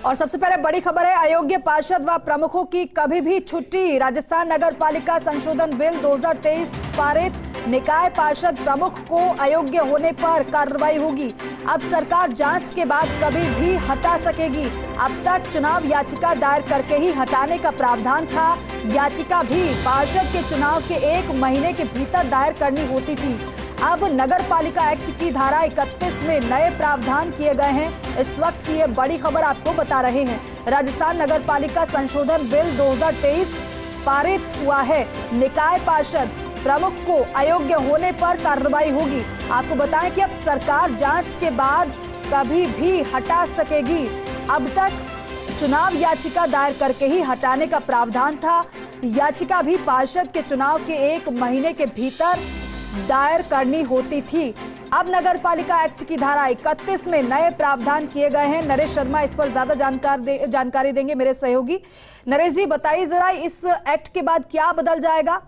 और सबसे पहले बड़ी खबर है, अयोग्य पार्षद व प्रमुखों की कभी भी छुट्टी। राजस्थान नगर पालिका संशोधन बिल 2023 पारित। निकाय पार्षद प्रमुख को अयोग्य होने पर कार्रवाई होगी। अब सरकार जांच के बाद कभी भी हटा सकेगी। अब तक चुनाव याचिका दायर करके ही हटाने का प्रावधान था। याचिका भी पार्षद के चुनाव के 1 महीने के भीतर दायर करनी होती थी। अब नगर पालिका एक्ट की धारा 31 में नए प्रावधान किए गए हैं। इस वक्त की ये बड़ी खबर आपको बता रहे हैं। राजस्थान नगर पालिका संशोधन बिल 2023 पारित हुआ है। निकाय पार्षद प्रमुख को अयोग्य होने पर कार्रवाई होगी। आपको बताएं कि अब सरकार जांच के बाद कभी भी हटा सकेगी। अब तक चुनाव याचिका दायर करके ही हटाने का प्रावधान था। याचिका भी पार्षद के चुनाव के 1 महीने के भीतर दायर करनी होती थी। अब नगर पालिका एक्ट की धारा 31 में नए प्रावधान किए गए हैं। नरेश शर्मा इस पर ज्यादा जानकारी देंगे, मेरे सहयोगी। नरेश जी, बताइए जरा, इस एक्ट के बाद क्या बदल जाएगा?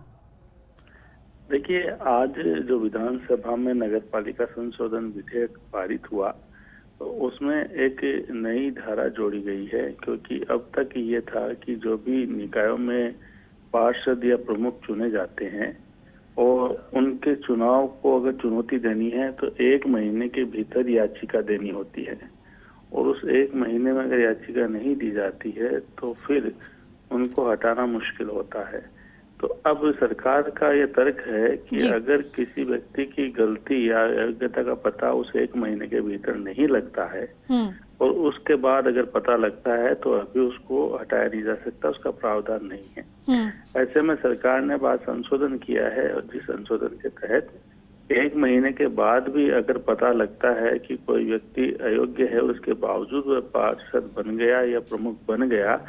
देखिए, आज जो विधानसभा में नगर पालिका संशोधन विधेयक पारित हुआ तो उसमें एक नई धारा जोड़ी गई है, क्योंकि अब तक ये था कि जो भी निकायों में पार्षद या प्रमुख चुने जाते हैं और उनके चुनाव को अगर चुनौती देनी है तो 1 महीने के भीतर याचिका देनी होती है, और उस 1 महीने में अगर याचिका नहीं दी जाती है तो फिर उनको हटाना मुश्किल होता है। तो अब सरकार का यह तर्क है कि अगर किसी व्यक्ति की गलती या अयोग्यता का पता उस 1 महीने के भीतर नहीं लगता है और उसके बाद अगर पता लगता है तो अभी उसको हटाया नहीं जा सकता, उसका प्रावधान नहीं है। ऐसे में सरकार ने बात संशोधन किया है, और जिस संशोधन के तहत 1 महीने के बाद भी अगर पता लगता है कि कोई व्यक्ति अयोग्य है और उसके बावजूद वह पार्षद बन गया या प्रमुख बन गया,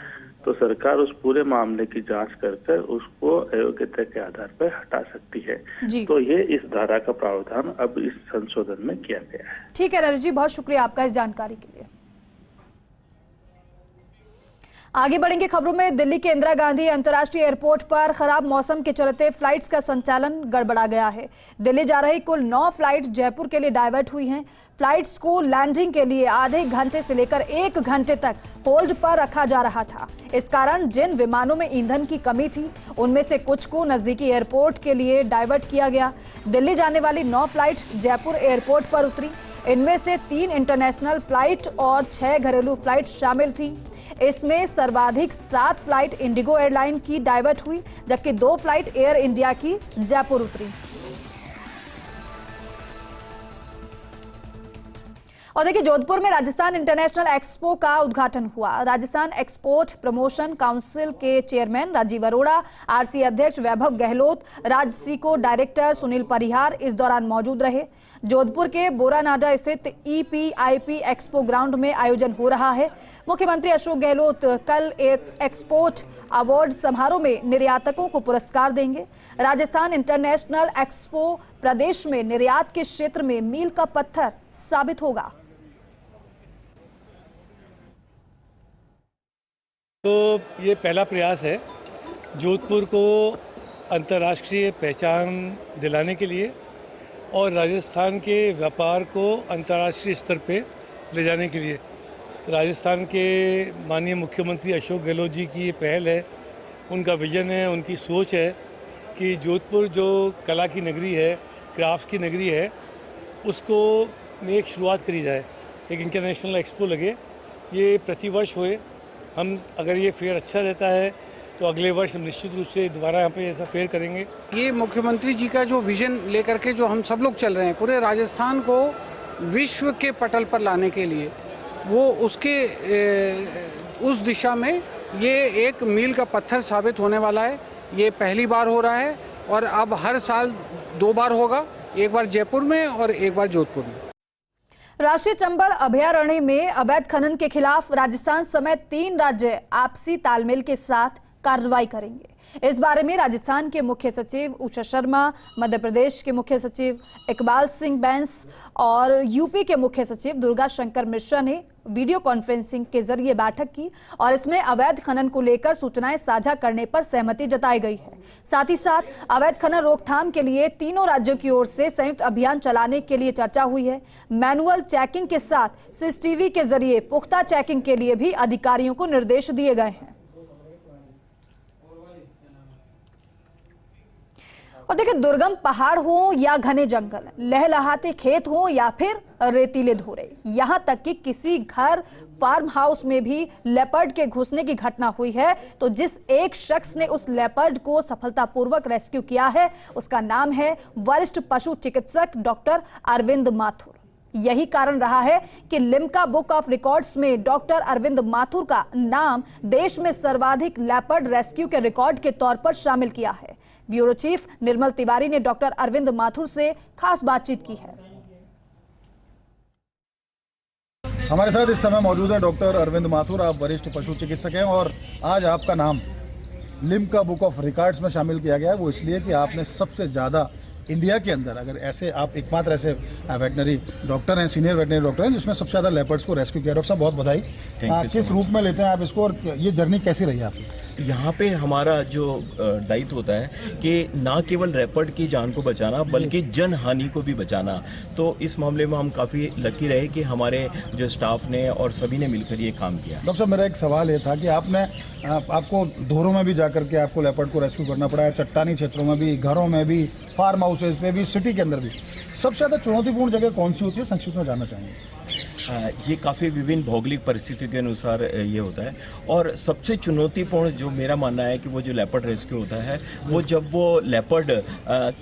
तो सरकार उस पूरे मामले की जांच कर उसको अयोग्यता के आधार पर हटा सकती है। तो ये इस धारा का प्रावधान अब इस संशोधन में किया गया है। ठीक है नरेश जी, बहुत शुक्रिया आपका इस जानकारी के लिए। आगे बढ़ेंगे खबरों में। दिल्ली के इंदिरा गांधी अंतर्राष्ट्रीय एयरपोर्ट पर खराब मौसम के चलते फ्लाइट्स का संचालन गड़बड़ा गया है। दिल्ली जा रही कुल 9 फ्लाइट जयपुर के लिए डाइवर्ट हुई हैं। फ्लाइट्स को लैंडिंग के लिए आधे घंटे से लेकर 1 घंटे तक होल्ड पर रखा जा रहा था। इस कारण जिन विमानों में ईंधन की कमी थी उनमें से कुछ को नजदीकी एयरपोर्ट के लिए डाइवर्ट किया गया। दिल्ली जाने वाली 9 फ्लाइट जयपुर एयरपोर्ट पर उतरी। इनमें से 3 इंटरनेशनल फ्लाइट और 6 घरेलू फ्लाइट शामिल थी। इसमें सर्वाधिक 7 फ्लाइट इंडिगो एयरलाइन की डाइवर्ट हुई, जबकि 2 फ्लाइट एयर इंडिया की जयपुर उतरी। और देखिए, जोधपुर में राजस्थान इंटरनेशनल एक्सपो का उद्घाटन हुआ। राजस्थान एक्सपोर्ट प्रमोशन काउंसिल के चेयरमैन राजीव अरोड़ा, आरसी अध्यक्ष वैभव गहलोत, राजसीको डायरेक्टर सुनील परिहार इस दौरान मौजूद रहे। जोधपुर के बोरानाडा स्थित EPIP एक्सपो ग्राउंड में आयोजन हो रहा है। मुख्यमंत्री अशोक गहलोत कल एक एक्सपोर्ट अवार्ड समारोह में निर्यातकों को पुरस्कार देंगे। राजस्थान इंटरनेशनल एक्सपो प्रदेश में निर्यात के क्षेत्र में मील का पत्थर साबित होगा। तो ये पहला प्रयास है जोधपुर को अंतर्राष्ट्रीय पहचान दिलाने के लिए और राजस्थान के व्यापार को अंतर्राष्ट्रीय स्तर पे ले जाने के लिए। राजस्थान के माननीय मुख्यमंत्री अशोक गहलोत जी की ये पहल है, उनका विजन है, उनकी सोच है कि जोधपुर जो कला की नगरी है, क्राफ्ट की नगरी है, उसको में एक शुरुआत करी जाए, एक इंटरनेशनल एक्सपो लगे। ये प्रतिवर्ष होए। हम अगर ये फेयर अच्छा रहता है तो अगले वर्ष हम निश्चित रूप से दोबारा यहाँ पे ऐसा फेयर करेंगे। ये मुख्यमंत्री जी का जो विजन लेकर के जो हम सब लोग चल रहे हैं, पूरे राजस्थान को विश्व के पटल पर लाने के लिए, वो उसके उस दिशा में ये एक मील का पत्थर साबित होने वाला है। ये पहली बार हो रहा है और अब हर साल 2 बार होगा, एक बार जयपुर में और एक बार जोधपुर में। राष्ट्रीय चंबल अभयारण्य में अवैध खनन के खिलाफ राजस्थान समेत 3 राज्य आपसी तालमेल के साथ कार्रवाई करेंगे। इस बारे में राजस्थान के मुख्य सचिव उषा शर्मा, मध्य प्रदेश के मुख्य सचिव इकबाल सिंह बैंस और यूपी के मुख्य सचिव दुर्गा शंकर मिश्रा ने वीडियो कॉन्फ्रेंसिंग के जरिए बैठक की और इसमें अवैध खनन को लेकर सूचनाएं साझा करने पर सहमति जताई गई है। साथ ही साथ अवैध खनन रोकथाम के लिए तीनों राज्यों की ओर से संयुक्त अभियान चलाने के लिए चर्चा हुई है। मैनुअल चेकिंग के साथ सीसीटीवी के जरिए पुख्ता चेकिंग के लिए भी अधिकारियों को निर्देश दिए गए हैं। और देखिए, दुर्गम पहाड़ हो या घने जंगल, लहलहाते खेत हो या फिर रेतीले धोरे, यहां तक कि किसी घर फार्म हाउस में भी लेपर्ड के घुसने की घटना हुई है, तो जिस एक शख्स ने उस लेपर्ड को सफलतापूर्वक रेस्क्यू किया है उसका नाम है वरिष्ठ पशु चिकित्सक डॉक्टर अरविंद माथुर। यही कारण रहा है कि लिम्का बुक ऑफ रिकॉर्ड्स में डॉक्टर अरविंद माथुर का नाम देश में सर्वाधिक लेपर्ड रेस्क्यू के रिकॉर्ड के तौर पर शामिल किया है। ब्यूरो चीफ निर्मल तिवारी ने डॉक्टर अरविंद माथुर से खास बातचीत की है। हमारे साथ इस समय मौजूद है डॉक्टर अरविंद माथुर। आप वरिष्ठ पशु चिकित्सक हैं और आज आपका नाम लिम्का बुक ऑफ रिकॉर्ड्स में शामिल किया गया है। वो इसलिए कि आपने सबसे ज़्यादा इंडिया के अंदर, अगर ऐसे आप एकमात्र ऐसे वेटनरी डॉक्टर हैं, सीनियर वेटनरी डॉक्टर हैं जिसने सबसे ज़्यादा लेपर्ड्स को रेस्क्यू किया। डॉक्टर साहब बहुत बधाई। किस रूप में लेते हैं आप इसको और ये जर्नी कैसी रही आपकी? यहाँ पे हमारा जो दायित्व होता है कि ना केवल लेपर्ड की जान को बचाना बल्कि जन हानि को भी बचाना। तो इस मामले में हम काफ़ी लकी रहे कि हमारे जो स्टाफ ने और सभी ने मिलकर ये काम किया। डॉक्टर साहब, मेरा एक सवाल ये था कि आपको धोरों में भी जाकर के आपको लेपर्ड को रेस्क्यू करना पड़ा है, चट्टानी क्षेत्रों में भी, घरों में भी, फार्म हाउसेज पे भी, सिटी के अंदर भी। सबसे ज़्यादा चुनौतीपूर्ण जगह कौन सी होती है, संक्षिप्त में जानना चाहेंगे? ये काफ़ी विभिन्न भौगोलिक परिस्थितियों के अनुसार ये होता है और सबसे चुनौतीपूर्ण जो मेरा मानना है कि वो जो लेपर्ड रेस्क्यू होता है वो जब वो लेपर्ड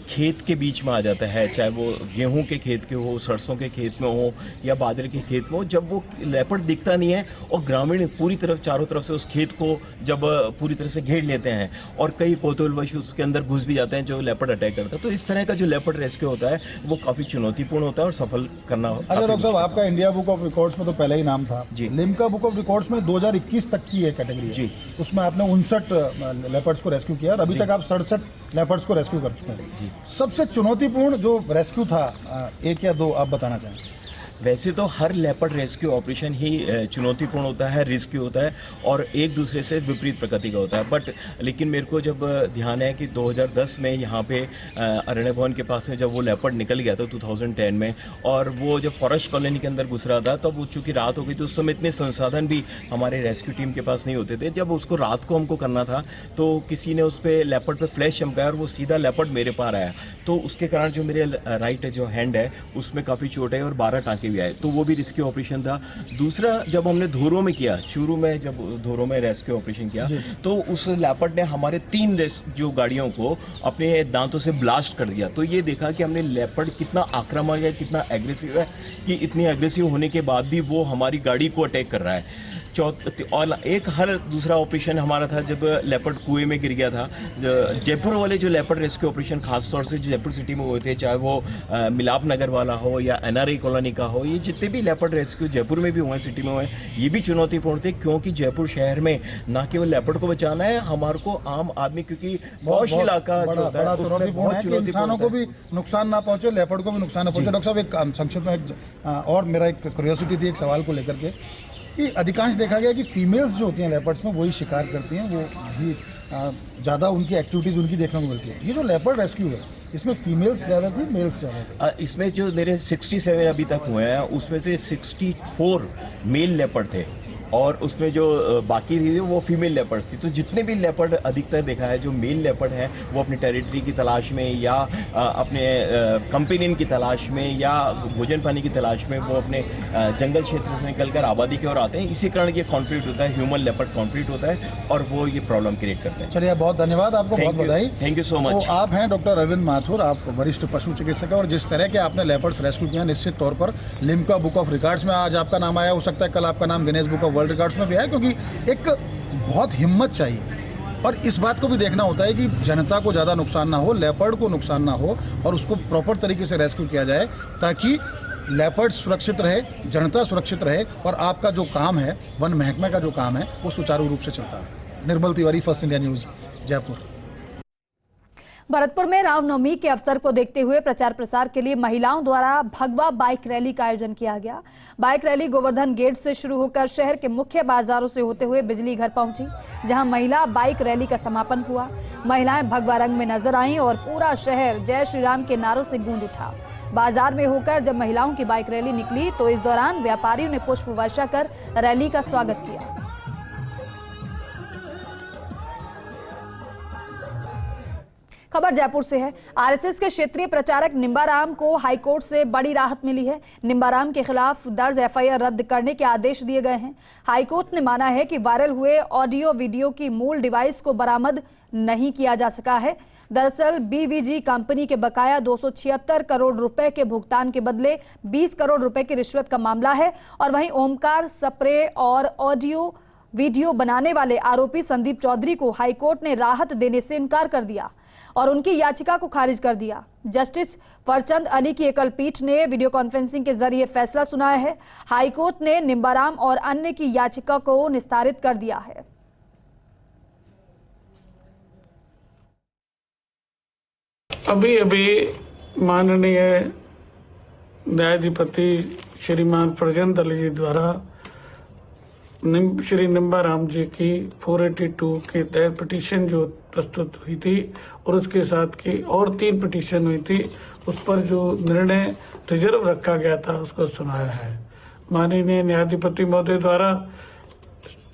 खेत के बीच में आ जाता है, चाहे वो गेहूं के खेत के हो, सरसों के खेत में हो या बाजरे के खेत में हो, जब वो लेपर्ड दिखता नहीं है और ग्रामीण पूरी तरफ चारों तरफ से उस खेत को जब पूरी तरह से घेर लेते हैं और कई कौतूहलवश उसके अंदर घुस भी जाते हैं जो लेपर्ड अटैक करता है, तो इस तरह का जो लेपर्ड रेस्क्यू होता है वो काफ़ी चुनौतीपूर्ण होता है और सफल करना। अच्छा डॉक्टर साहब, आपका इंडिया बुक ऑफ रिकॉर्ड्स में तो पहले ही नाम था जी। लिम्का बुक ऑफ रिकॉर्ड्स में 2021 तक की एक कैटेगरी है जी। उसमें आपने 59 लेपर्ड्स को रेस्क्यू किया और अभी तक आप 67 लेपर्ड्स को रेस्क्यू कर चुके हैं। सबसे चुनौतीपूर्ण जो रेस्क्यू था, एक या दो आप बताना चाहेंगे? वैसे तो हर लेपर्ड रेस्क्यू ऑपरेशन ही चुनौतीपूर्ण होता है, रिस्की होता है और एक दूसरे से विपरीत प्रकृति का होता है। लेकिन मेरे को जब ध्यान है कि 2010 में यहाँ पे अरण्य भवन के पास में जब वो लेपर्ड निकल गया था 2010 में, और वो जब फॉरेस्ट कॉलोनी के अंदर घुस रहा था, तब वो चूँकि रात हो गई तो उस समय इतने संसाधन भी हमारे रेस्क्यू टीम के पास नहीं होते थे। जब उसको रात को हमको करना था तो किसी ने उस पर लेपर्ड पर फ्लैश चमकाया और वो सीधा लेपर्ड मेरे पार आया, तो उसके कारण जो मेरे राइट जो हैंड है उसमें काफ़ी चोट है और 12 टाँके भी आए, तो वो भी रेस्क्यू ऑपरेशन था। दूसरा, जब हमने धोरों में किया, शुरू में जब धोरों में रेस्क्यू ऑपरेशन किया तो उस लेपर्ड ने हमारे 3 जो गाड़ियों को अपने दांतों से ब्लास्ट कर दिया। तो ये देखा कि हमने लेपर्ड कितना आक्रामक है, कितना एग्रेसिव है, कि इतनी एग्रेसिव होने के बाद भी वो हमारी गाड़ी को अटैक कर रहा है। और एक हर दूसरा ऑपरेशन हमारा था जब लेपर्ड कुएं में गिर गया था। जयपुर वाले जो लेपर्ड रेस्क्यू ऑपरेशन खास तौर से जो जयपुर सिटी में हुए थे, चाहे वो मिलाप नगर वाला हो या NRI कॉलोनी का हो, ये जितने भी लेपर्ड रेस्क्यू जयपुर में भी हुए, सिटी में हुए, ये भी चुनौतीपूर्ण थे, क्योंकि जयपुर शहर में ना केवल लेपर्ड को बचाना है, हमारे को आम आदमी, क्योंकि पॉश इलाका जो होता है उसमें बहुत चुनौतीपूर्ण, इंसानों को भी नुकसान ना पहुंचे, लेपर्ड को भी नुकसान ना पहुंचे। डॉक्टर साहब, एक संक्षिप्त में और मेरा एक क्यूरियोसिटी थी एक सवाल को लेकर के कि अधिकांश देखा गया कि फीमेल्स जो होती हैं लेपर्ड्स में वही शिकार करती हैं, वो भी ज़्यादा उनकी एक्टिविटीज़ उनकी देखने को मिलती है। ये जो लेपर्ड रेस्क्यू है इसमें फीमेल्स ज़्यादा थी, मेल्स ज़्यादा थे? इसमें जो मेरे 67 अभी तक हुए हैं उसमें से 64 मेल लेपर्ड थे और उसमें जो बाकी थी वो फीमेल लेपर्ड्स थी। तो जितने भी लेपर्ड अधिकतर देखा है जो मेल लेपर्ड हैं वो अपनी टेरिटरी की तलाश में या अपने कंपेनियन की तलाश में या भोजन पानी की तलाश में वो अपने जंगल क्षेत्र से निकलकर आबादी की ओर आते हैं। इसी कारण ये कॉन्फ्लिक्ट होता है, ह्यूमन लेपर्ड कॉन्फ्लिक्ट होता है और वो ये प्रॉब्लम क्रिएट करते हैं। चलिए, बहुत धन्यवाद, आपको बहुत बधाई। Thank you so much. तो आप हैं डॉक्टर अरविंद माथुर, आप वरिष्ठ पशु चिकित्सक हैं और जिस तरह के आपने लेपर्ड्स रेस्क्यू किया, निश्चित तौर पर लिम्का बुक ऑफ रिकॉर्ड्स में आज आपका नाम आया, हो सकता है कल आपका नाम Guinness book of world records में भी आए, क्योंकि एक बहुत हिम्मत चाहिए और इस बात को भी देखना होता है कि जनता को ज़्यादा नुकसान ना हो, लेपर्ड को नुकसान ना हो और उसको प्रॉपर तरीके से रेस्क्यू किया जाए ताकि लेपर्ड सुरक्षित रहे, जनता सुरक्षित रहे और आपका जो काम है, वन महकमे का जो काम है, वो सुचारू रूप से चलता है। Nirmal Tiwari, first India news, Jaipur. Bharatpur में रामनवमी के अवसर को देखते हुए प्रचार प्रसार के लिए महिलाओं द्वारा भगवा बाइक रैली का आयोजन किया गया। बाइक रैली गोवर्धन गेट से शुरू होकर शहर के मुख्य बाजारों से होते हुए बिजली घर पहुंची, जहां महिला बाइक रैली का समापन हुआ। महिलाएं भगवा रंग में नजर आईं और पूरा शहर जय श्री राम के नारों से गूंज उठा। बाजार में होकर जब महिलाओं की बाइक रैली निकली तो इस दौरान व्यापारियों ने पुष्प वर्षा कर रैली का स्वागत किया। खबर जयपुर से है। आरएसएस के क्षेत्रीय प्रचारक निम्बाराम को हाईकोर्ट से बड़ी राहत मिली है। निम्बाराम के खिलाफ दर्ज एफआईआर रद्द करने के आदेश दिए गए हैं। हाईकोर्ट ने माना है कि वायरल हुए ऑडियो वीडियो की मूल डिवाइस को बरामद नहीं किया जा सका है। दरअसल बीवीजी कंपनी के बकाया 276 करोड़ रुपए के भुगतान के बदले 20 करोड़ रुपए की रिश्वत का मामला है। और वहीं ओमकार स्प्रे और ऑडियो वीडियो बनाने वाले आरोपी संदीप चौधरी को हाईकोर्ट ने राहत देने से इनकार कर दिया और उनकी याचिका को खारिज कर दिया। जस्टिस फरचंद अली की एकल पीठ ने वीडियो कॉन्फ्रेंसिंग के जरिए फैसला सुनाया है। हाईकोर्ट ने निम्बाराम और अन्य की याचिका को निस्तारित कर दिया है। अभी माननीय न्यायाधिपति श्रीमान फरचंद अली जी द्वारा श्री निम्बाराम जी की 482 के तहत पिटीशन जो प्रस्तुत हुई थी और उसके साथ की और 3 पिटीशन हुई थी, उस पर जो निर्णय रिजर्व रखा गया था उसको सुनाया है। माननीय न्यायाधिपति महोदय द्वारा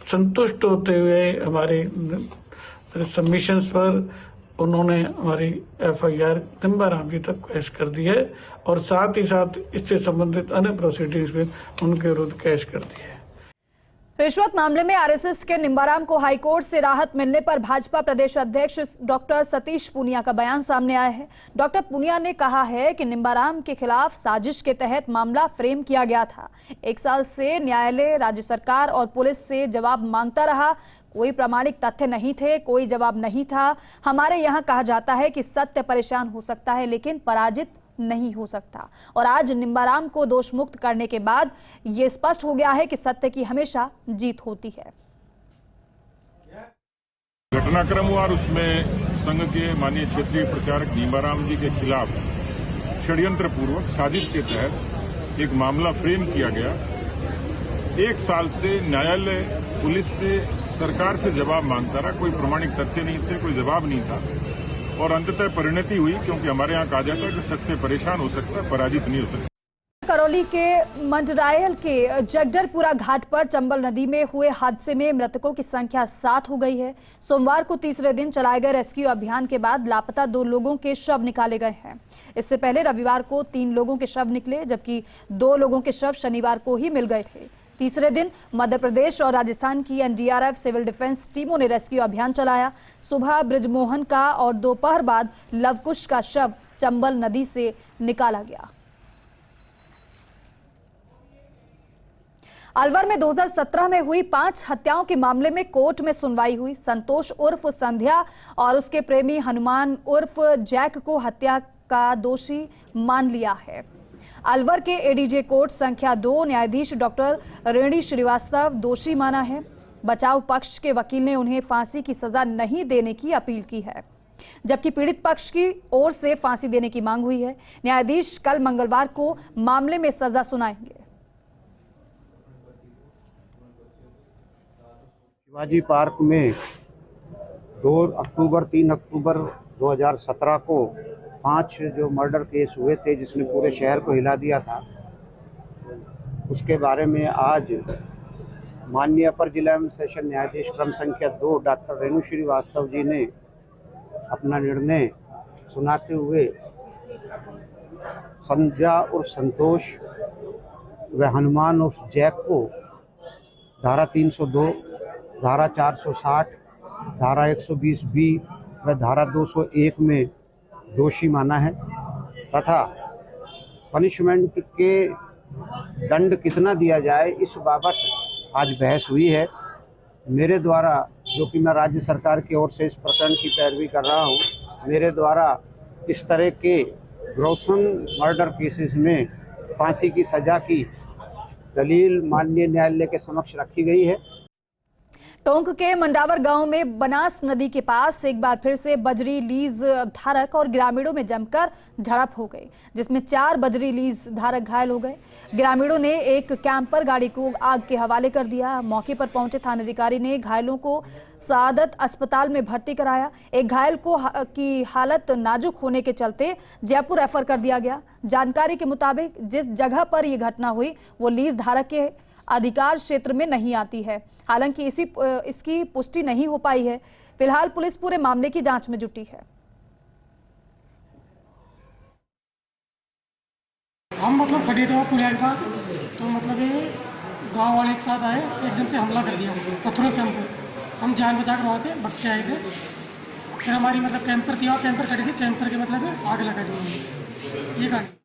संतुष्ट होते हुए हमारे सबमिशंस पर उन्होंने हमारी एफआईआर निम्बाराम जी तक कैश कर दी है और साथ ही साथ इससे संबंधित अन्य प्रोसीडिंग्स में उनके विरुद्ध कैश कर दी है। रिश्वत मामले में आरएसएस के निम्बाराम को हाईकोर्ट से राहत मिलने पर भाजपा प्रदेश अध्यक्ष डॉक्टर सतीश पूनिया का बयान सामने आया है। डॉक्टर पूनिया ने कहा है कि निम्बाराम के खिलाफ साजिश के तहत मामला फ्रेम किया गया था। 1 साल से न्यायालय, राज्य सरकार और पुलिस से जवाब मांगता रहा। कोई प्रामाणिक तथ्य नहीं थे, कोई जवाब नहीं था। हमारे यहाँ कहा जाता है कि सत्य परेशान हो सकता है लेकिन पराजित नहीं हो सकता। और आज निम्बाराम को दोष मुक्त करने के बाद यह स्पष्ट हो गया है कि सत्य की हमेशा जीत होती है। घटनाक्रम हुआ और उसमें संघ के माननीय क्षेत्रीय प्रचारक निम्बाराम जी के खिलाफ षड्यंत्र पूर्वक साजिश के तहत एक मामला फ्रेम किया गया। 1 साल से न्यायालय, पुलिस से, सरकार से जवाब मांगता रहा। कोई प्रामाणिक तथ्य नहीं थे, कोई जवाब नहीं था और अंततः परिणति हुई, क्योंकि हमारे यहाँ कहा जाता है कि सत्य परेशान हो सकता है, पराजित नहीं हो सकता। करौली के मंडरायल के जगदलपुरा घाट पर चंबल नदी में हुए हादसे में मृतकों की संख्या 7 हो गई है। सोमवार को तीसरे दिन चलाए गए रेस्क्यू अभियान के बाद लापता 2 लोगों के शव निकाले गए हैं। इससे पहले रविवार को 3 लोगों के शव निकले, जबकि 2 लोगों के शव शनिवार को ही मिल गए थे। तीसरे दिन मध्य प्रदेश और राजस्थान की एनडीआरएफ, सिविल डिफेंस टीमों ने रेस्क्यू अभियान चलाया। सुबह ब्रिजमोहन का और दोपहर बाद लवकुश का शव चंबल नदी से निकाला गया। अलवर में 2017 में हुई 5 हत्याओं के मामले में कोर्ट में सुनवाई हुई। संतोष उर्फ संध्या और उसके प्रेमी हनुमान उर्फ जैक को हत्या का दोषी मान लिया है। अलवर के एडीजे कोर्ट संख्या 2 न्यायाधीश डॉक्टर रेणी श्रीवास्तव दोषी माना है। बचाव पक्ष के वकील ने उन्हें फांसी की सजा नहीं देने की अपील की है, जबकि पीड़ित पक्ष की ओर से फांसी देने की मांग हुई है। न्यायाधीश कल मंगलवार को मामले में सजा सुनाएंगे। शिवाजी पार्क में 2 अक्टूबर 3 अक्टूबर 2017 को 5 जो मर्डर केस हुए थे, जिसने पूरे शहर को हिला दिया था, उसके बारे में आज माननीय अपर जिला एवं सेशन न्यायाधीश क्रम संख्या 2 डॉक्टर रेणु श्रीवास्तव जी ने अपना निर्णय सुनाते हुए संध्या और संतोष व हनुमान और जैक को धारा 302, धारा 460, धारा 120B व धारा 201 में दोषी माना है तथा पनिशमेंट के दंड कितना दिया जाए इस बाबत आज बहस हुई है। मेरे द्वारा, जो कि मैं राज्य सरकार की ओर से इस प्रकरण की पैरवी कर रहा हूं, मेरे द्वारा इस तरह के ग्रोसन मर्डर केसेस में फांसी की सजा की दलील माननीय न्यायालय के समक्ष रखी गई है। टोंक के मंडावर गांव में बनास नदी के पास एक बार फिर से बजरी लीज धारक और ग्रामीणों में जमकर झड़प हो गई, जिसमें 4 बजरी लीज धारक घायल हो गए। ग्रामीणों ने एक कैंपर गाड़ी को आग के हवाले कर दिया। मौके पर पहुंचे थानाधिकारी ने घायलों को सआदत अस्पताल में भर्ती कराया। एक घायल की हालत नाजुक होने के चलते जयपुर रेफर कर दिया गया। जानकारी के मुताबिक जिस जगह पर यह घटना हुई वो लीज धारक के अधिकार क्षेत्र में नहीं आती है। हालांकि इसकी पुष्टि नहीं हो पाई है। फिलहाल पुलिस पूरे मामले की जांच में जुटी है। हम खड़े थे पुलिया के पास, तो ये गांव वाले एक साथ आए, एकदम से हमला कर दिया पत्थरों से हमको। हम जान बचा कर वहाँ से भाग के आए थे। फिर हमारी कैंपर थी और कैंपर खड़ी थी, कैंपर के आग लगा दी। ये कहानी।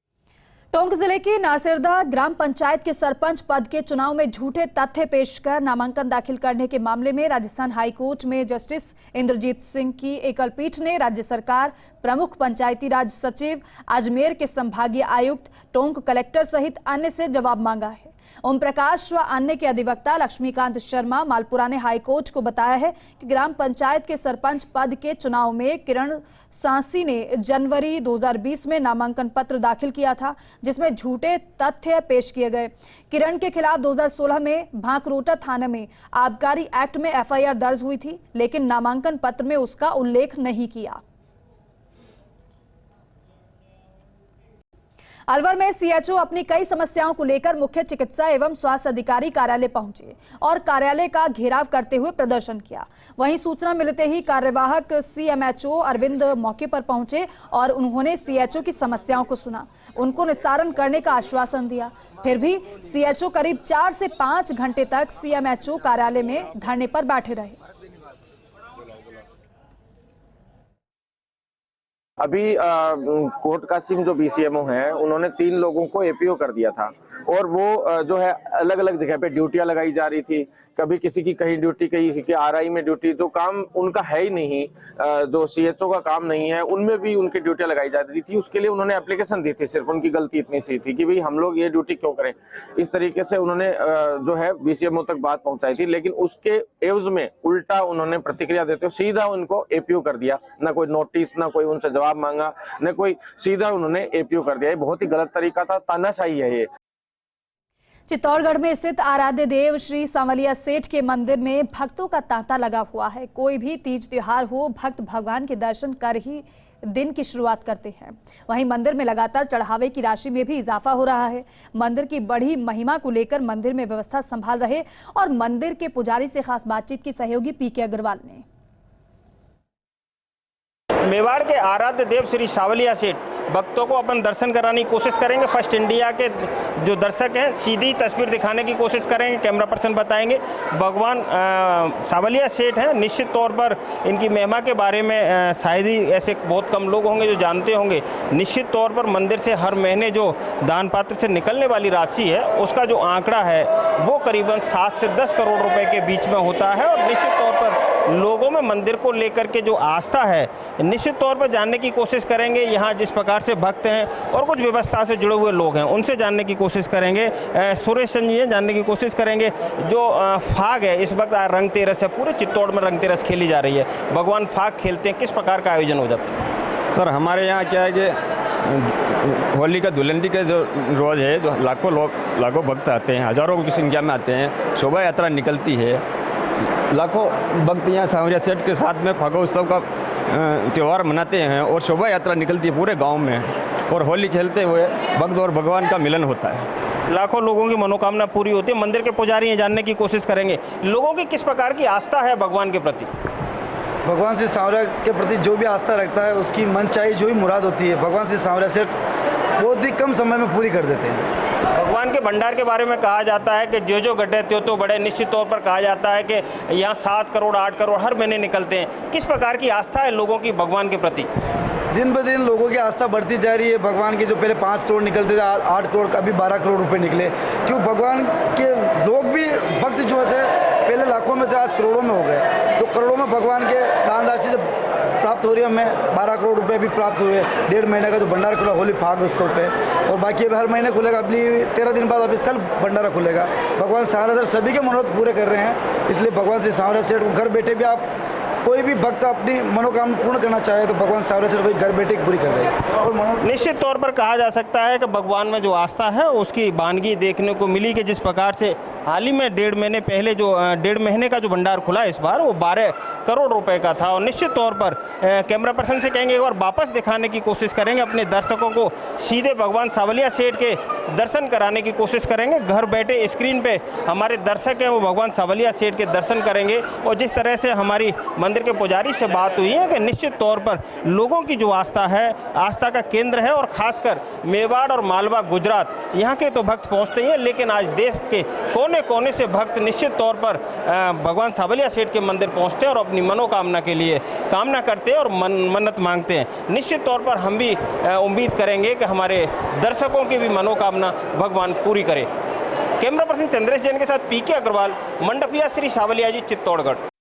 टोंक जिले की नासिरदा ग्राम पंचायत के सरपंच पद के चुनाव में झूठे तथ्य पेश कर नामांकन दाखिल करने के मामले में राजस्थान हाईकोर्ट में जस्टिस इंद्रजीत सिंह की एकल पीठ ने राज्य सरकार, प्रमुख पंचायती राज सचिव, अजमेर के संभागीय आयुक्त, टोंक कलेक्टर सहित अन्य से जवाब मांगा है। ओम प्रकाश व अन्य के अधिवक्ता लक्ष्मीकांत शर्मा मालपुरा ने हाईकोर्ट को बताया है कि ग्राम पंचायत के सरपंच पद के चुनाव में किरण सांसी ने जनवरी 2020 में नामांकन पत्र दाखिल किया था, जिसमें झूठे तथ्य पेश किए गए। किरण के खिलाफ 2016 में भांकरोटा थाने में आबकारी एक्ट में एफआईआर दर्ज हुई थी, लेकिन नामांकन पत्र में उसका उल्लेख नहीं किया। अलवर में सीएचओ अपनी कई समस्याओं को लेकर मुख्य चिकित्सा एवं स्वास्थ्य अधिकारी कार्यालय पहुंचे और कार्यालय का घेराव करते हुए प्रदर्शन किया। वहीं सूचना मिलते ही कार्यवाहक सीएमएचओ अरविंद मौके पर पहुंचे और उन्होंने सीएचओ की समस्याओं को सुना, उनको निस्तारण करने का आश्वासन दिया। फिर भी सीएचओ करीब 4 से 5 घंटे तक सीएमएचओ कार्यालय में धरने पर बैठे रहे। अभी कोर्ट कासिम जो बीसीएमओ हैं, उन्होंने 3 लोगों को एपीओ कर दिया था और वो जो है अलग अलग जगह पे ड्यूटियां लगाई जा रही थी। कभी किसी की कहीं ड्यूटी, कहीं किसी की आरआई में ड्यूटी, जो काम उनका है ही नहीं, जो सीएचओ का काम नहीं है, उनमें भी उनकी ड्यूटियां लगाई जा रही थी। उसके लिए उन्होंने एप्लीकेशन दी थी। सिर्फ उनकी गलती इतनी सी थी कि भाई हम लोग ये ड्यूटी क्यों करें। इस तरीके से उन्होंने जो है बीसीएमओ तक बात पहुंचाई थी, लेकिन उसके एवज में उल्टा उन्होंने प्रतिक्रिया देते हुए सीधा उनको एपीओ कर दिया। ना कोई नोटिस, ना कोई उनसे जवाब मांगा, न कोई, सीधा उन्होंने एपीओ कर दिया। ये बहुत ही गलत तरीका था, तानाशाही है ये। चित्तौड़गढ़ में स्थित आराध्य देव श्री सांवलिया सेठ के मंदिर में भक्तों का तांता लगा हुआ है। कोई भी तीज त्योहार हो, भक्त भगवान के दर्शन कर ही दिन की शुरुआत करते हैं। वहीं मंदिर में लगातार चढ़ावे की राशि में भी इजाफा हो रहा है। मंदिर की बढ़ी महिमा को लेकर मंदिर में व्यवस्था संभाल रहे और मंदिर के पुजारी से खास बातचीत की सहयोगी पीके अग्रवाल ने। मेवाड़ के आराध्य देव श्री सांवलिया सेठ भक्तों को अपन दर्शन कराने की कोशिश करेंगे। फर्स्ट इंडिया के जो दर्शक हैं सीधी तस्वीर दिखाने की कोशिश करेंगे, कैमरा पर्सन बताएंगे। भगवान सांवलिया सेठ हैं, निश्चित तौर पर इनकी महिमा के बारे में शायद ही ऐसे बहुत कम लोग होंगे जो जानते होंगे। निश्चित तौर पर मंदिर से हर महीने जो दान पात्र से निकलने वाली राशि है, उसका जो आंकड़ा है वो करीबन 7 से 10 करोड़ रुपए के बीच में होता है। और निश्चित तौर पर लोगों में मंदिर को लेकर के जो आस्था है, निश्चित तौर पर जानने की कोशिश करेंगे। यहाँ जिस प्रकार से भक्त हैं और कुछ व्यवस्था से जुड़े हुए लोग हैं, उनसे जानने की कोशिश करेंगे। सुरेश चंद जी जानने की कोशिश करेंगे। जो फाग है, इस वक्त रंग तेरस है, पूरे चित्तौड़ में रंग तेरस खेली जा रही है। भगवान फाग खेलते हैं, किस प्रकार का आयोजन हो जाता है? सर, हमारे यहाँ क्या है कि होली का दुल्हन के जो रोज़ है, जो लाखों भक्त आते हैं, हज़ारों की संख्या में आते हैं। शोभा यात्रा निकलती है, लाखों भक्त यहाँ सांवलिया सेठ के साथ में फागोत्सव का त्यौहार मनाते हैं और शोभा यात्रा निकलती है पूरे गांव में, और होली खेलते हुए भक्त और भगवान का मिलन होता है। लाखों लोगों की मनोकामना पूरी होती है। मंदिर के पुजारी हैं, जानने की कोशिश करेंगे लोगों की किस प्रकार की आस्था है भगवान के प्रति। भगवान श्री सांवलिया के प्रति जो भी आस्था रखता है, उसकी मन चाही जो भी मुराद होती है, भगवान श्री सांवलिया सेठ बहुत ही कम समय में पूरी कर देते हैं। भगवान के भंडार के बारे में कहा जाता है कि जो गड्ढे त्यों तो बड़े। निश्चित तौर पर कहा जाता है कि यहाँ 7 करोड़ 8 करोड़ हर महीने निकलते हैं। किस प्रकार की आस्था है लोगों की भगवान के प्रति? दिन ब दिन लोगों की आस्था बढ़ती जा रही है। भगवान के जो पहले 5 करोड़ निकलते थे, 8 करोड़, अभी 12 करोड़ रुपए निकले। क्यों? भगवान के लोग भी, भक्त जो थे पहले लाखों में थे, आज करोड़ों में हो गए। तो करोड़ों में भगवान के दान राशि जब प्राप्त हो रही है। हमें 12 करोड़ रुपए भी प्राप्त हुए। 1.5 महीने का जो भंडारा खुला होली फाग उत्सव पे, और बाकी अभी हर महीने खुलेगा। अभी 13 दिन बाद अभी कल भंडारा खुलेगा। भगवान सांवरिया सेठ सभी के मनोरथ पूरे कर रहे हैं, इसलिए भगवान श्री सांवरिया सेठ को घर बैठे भी आप कोई भी भक्त अपनी मनोकामना पूर्ण करना चाहे तो भगवान सांवरिया सेठ को घर बैठे पूरी कर रहे हैं। और निश्चित तौर पर कहा जा सकता है कि भगवान में जो आस्था है उसकी वानगी देखने को मिली कि जिस प्रकार से हाल ही में 1.5 महीने पहले जो 1.5 महीने का जो भंडार खुला इस बार वो 12 करोड़ रुपए का था। और निश्चित तौर पर कैमरा पर्सन से कहेंगे एक बार वापस दिखाने की कोशिश करेंगे अपने दर्शकों को, सीधे भगवान सांवरिया सेठ के दर्शन कराने की कोशिश करेंगे। घर बैठे स्क्रीन पे हमारे दर्शक हैं वो भगवान सांवरिया सेठ के दर्शन करेंगे। और जिस तरह से हमारी मंदिर के पुजारी से बात हुई है कि निश्चित तौर पर लोगों की जो आस्था है, आस्था का केंद्र है, और खासकर मेवाड़ और मालवा गुजरात यहाँ के तो भक्त पहुँचते ही हैं, लेकिन आज देश के कोने कोने से भक्त निश्चित तौर पर भगवान सांवरिया सेठ के मंदिर पहुँचते हैं और अपनी मनोकामना के लिए कामना करते हैं और मन्नत मांगते हैं। निश्चित तौर पर हम भी उम्मीद करेंगे कि हमारे दर्शकों की भी मनोकामना भगवान पूरी करे। कैमरा पर्सन चंद्रेश जैन के साथ पीके अग्रवाल, मंडपिया श्री सांवलिया जी, चित्तौड़गढ़।